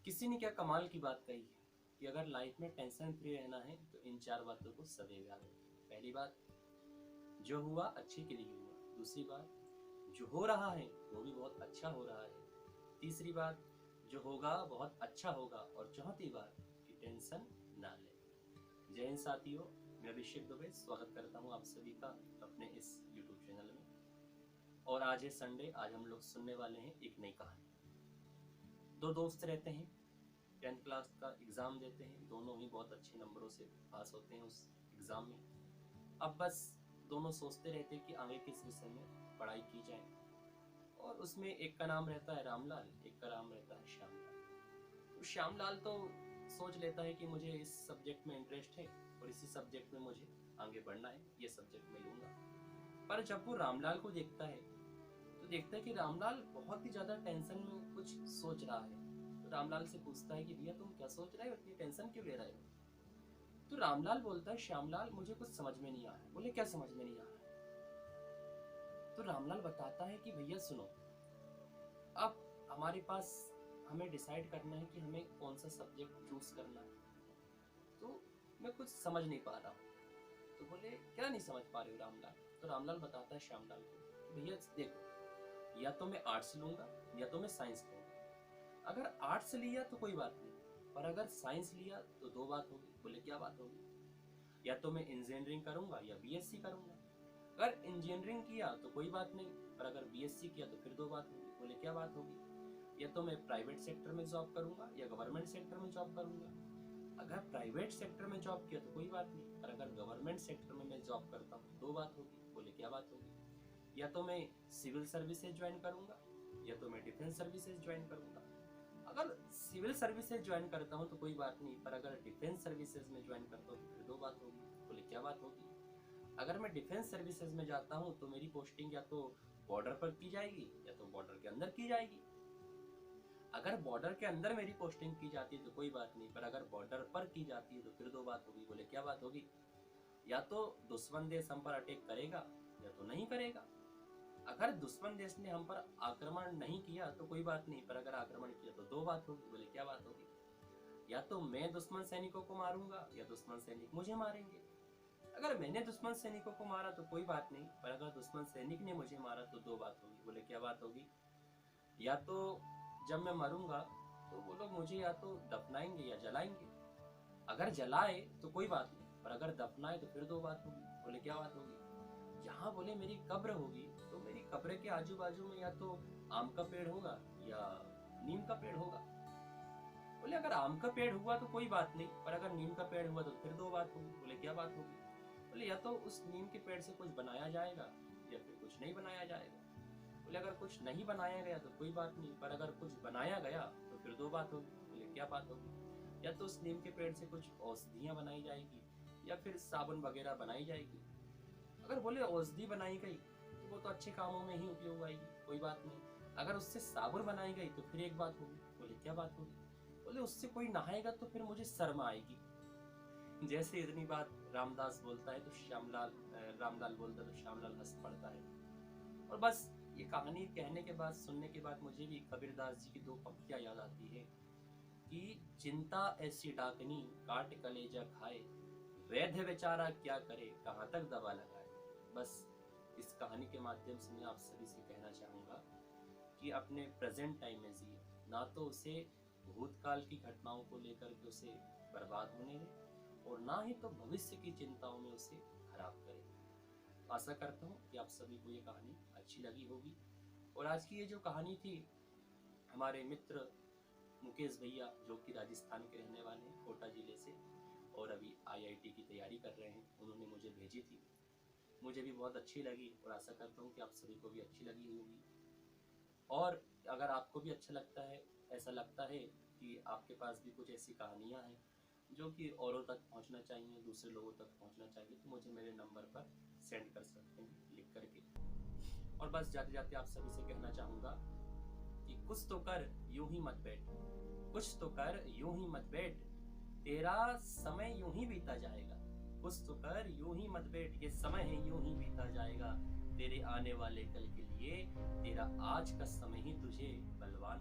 किसी ने क्या कमाल की बात कही है कि अगर लाइफ में टेंशन फ्री रहना है तो इन 4 बातों को सदैव याद रखें। पहली बात, जो हुआ अच्छे के लिए हुआ। दूसरी बात, जो हो रहा है वो भी बहुत अच्छा हो रहा है। तीसरी बात, जो होगा बहुत अच्छा होगा। और चौथी बात कि टेंशन ना ले। जय हिंद साथियों, मैं अभिषेक दुबे स्वागत करता हूँ आप सभी का अपने इस यूट्यूब चैनल में। और आज है संडे, आज हम लोग सुनने वाले हैं एक नई कहानी। दो दोस्त रहते हैं, 10th क्लास का एग्ज़ाम देते हैं, दोनों ही बहुत अच्छे नंबरों से पास होते हैं उस एग्ज़ाम में। अब बस दोनों सोचते रहते हैं कि आगे किस विषय में पढ़ाई की जाए। और उसमें एक का नाम रहता है रामलाल, एक का नाम रहता है श्यामलाल। तो श्यामलाल तो सोच लेता है कि मुझे इस सब्जेक्ट में इंटरेस्ट है और इसी सब्जेक्ट में मुझे आगे बढ़ना है, ये सब्जेक्ट मैं लूँगा। पर जब वो रामलाल को देखता है तो देखता है कि रामलाल बहुत ही ज़्यादा टेंशन में कुछ सोच रहा है। तो रामलाल से पूछता है कि भैया तुम क्या सोच रहे हो, इतनी टेंशन क्यों ले रहे हो? तो रामलाल बोलता है श्यामलाल मुझे कुछ समझ में नहीं आ रहा है। बोले क्या समझ में नहीं आ रहा है? तो रामलाल बताता है कि भैया सुनो, अब हमारे पास हमें डिसाइड करना है कि हमें कौन सा सब्जेक्ट चूज करना है। तो मैं कुछ समझ नहीं पा रहा हूँ। तो बोले क्या नहीं समझ पा रहे हो रामलाल? तो रामलाल बताता है श्यामलाल को, भैया देखो, या तो मैं आर्ट्स लूंगा या तो मैं साइंस लूंगा। अगर आर्ट्स लिया तो कोई बात नहीं, पर अगर साइंस लिया तो दो बात होगी। बोले क्या बात होगी? या तो मैं इंजीनियरिंग करूंगा या बीएससी करूंगा। अगर इंजीनियरिंग किया तो कोई बात नहीं, पर अगर बीएससी किया तो फिर दो बात होगी। बोले क्या बात होगी? या तो मैं प्राइवेट सेक्टर में जॉब करूंगा या गवर्नमेंट सेक्टर में जॉब करूंगा। अगर प्राइवेट सेक्टर में जॉब किया तो कोई बात नहीं, पर अगर गवर्नमेंट सेक्टर में मैं जॉब करता हूँ दो बात होगी। बोले क्या बात होगी? या तो मैं सिविल सर्विसेज ज्वाइन करूंगा या तो मैं डिफेंस सर्विसेज ज्वाइन करूंगा। अगर सिविल सर्विसेज ज्वाइन करता हूँ तो कोई बात नहीं, पर अगर डिफेंस सर्विसेज में ज्वाइन करता हूँ तो फिर दो बात होगी। बोले क्या बात होगी? अगर मैं डिफेंस सर्विसेज में जाता हूँ तो मेरी पोस्टिंग या तो बॉर्डर पर की जाएगी या तो बॉर्डर के अंदर की जाएगी। अगर बॉर्डर के अंदर मेरी पोस्टिंग की जाती है तो कोई बात नहीं, पर अगर बॉर्डर पर की जाती है तो फिर दो बात होगी। बोले क्या बात होगी? या तो दुश्मन देश हम पर अटैक करेगा या तो नहीं करेगा। अगर दुश्मन देश ने हम पर आक्रमण नहीं किया तो कोई बात नहीं, पर अगर आक्रमण किया तो दो बात होगी। बोले क्या बात होगी? या तो मैं दुश्मन सैनिकों को मारूंगा या दुश्मन सैनिक मुझे मारेंगे। अगर मैंने दुश्मन सैनिकों को मारा तो कोई बात नहीं, पर अगर दुश्मन सैनिक ने मुझे मारा तो दो बात होगी। बोले क्या बात होगी? या तो जब मैं मरूंगा तो वो लोग मुझे या तो दफनाएंगे या जलाएंगे। अगर जलाए तो कोई बात नहीं, पर अगर दफनाए तो फिर दो बात होगी। बोले क्या बात होगी? जहाँ बोले मेरी कब्र होगी तो मेरी कब्र के आजू बाजू में या तो आम का पेड़ होगा या नीम का पेड़ होगा। बोले अगर आम का पेड़ हुआ तो कोई बात नहीं, पर अगर नीम का पेड़ हुआ तो फिर दो बात होगी। बोले क्या बात होगी? बोले या तो उस नीम के पेड़ से कुछ बनाया जाएगा या फिर कुछ नहीं बनाया जाएगा। बोले अगर कुछ नहीं बनाया गया तो कोई बात नहीं, पर अगर कुछ बनाया गया तो फिर दो बात होगी। बोले क्या बात होगी? या तो उस नीम के पेड़ से कुछ औषधियाँ बनाई जाएगी या फिर साबुन वगैरह बनाई जाएगी। अगर बोले औषधि बनाई गई तो वो तो अच्छे कामों में ही उपयोग आएगी, कोई बात नहीं। अगर उससे साबुन बनाई गई तो फिर एक बात होगी। बोले क्या बात होगी? बोले उससे कोई नहाएगा तो फिर मुझे शर्म आएगी। जैसे इतनी बात रामदास बोलता है तो रामलाल बोलता है तो श्यामलाल हंस पड़ता है। और बस ये कहानी कहने के बाद, सुनने के बाद मुझे भी कबीरदास जी की दो पंक्तियां याद आती है कि चिंता ऐसी डाकनी काट कलेजा खाए, वैद्य बेचारा क्या करे कहाँ तक दवा लगाए। बस इस कहानी के माध्यम से मैं आप सभी से कहना चाहूंगा कि अपने प्रेजेंट टाइम में जिए, ना तो उसे भूतकाल की घटनाओं को लेकर के उसे बर्बाद होने दें और ना ही तो भविष्य की चिंताओं में उसे खराब करें। आशा करता हूँ कि आप सभी को ये कहानी अच्छी लगी होगी। और आज की ये जो कहानी थी, हमारे मित्र मुकेश भैया जो कि राजस्थान के रहने वाले हैं, कोटा जिले से, और अभी आईआईटी की तैयारी कर रहे हैं, उन्होंने मुझे भेजी थी। मुझे भी बहुत अच्छी लगी और आशा करता हूँ कि आप सभी को भी अच्छी लगी होगी। और अगर आपको भी अच्छा लगता है, ऐसा लगता है कि आपके पास भी कुछ ऐसी कहानियाँ हैं जो कि औरों तक पहुंचना चाहिए, दूसरे लोगों तक पहुंचना चाहिए, तो मुझे मेरे नंबर पर सेंड कर सकते हैं लिख करके। और बस जाते जाते आप सभी से कहना चाहूँगा कि कुछ तो कर यूं ही मत बैठ, कुछ तो कर यूं ही मत बैठ, तेरा समय यूं ही बीता जाएगा। कुछ तो कर यूं ही मत बैठ, ये समय है यूं ही बीता जाएगा। तेरे आने वाले कल के लिए तेरा आज का समय ही तुझे बलवान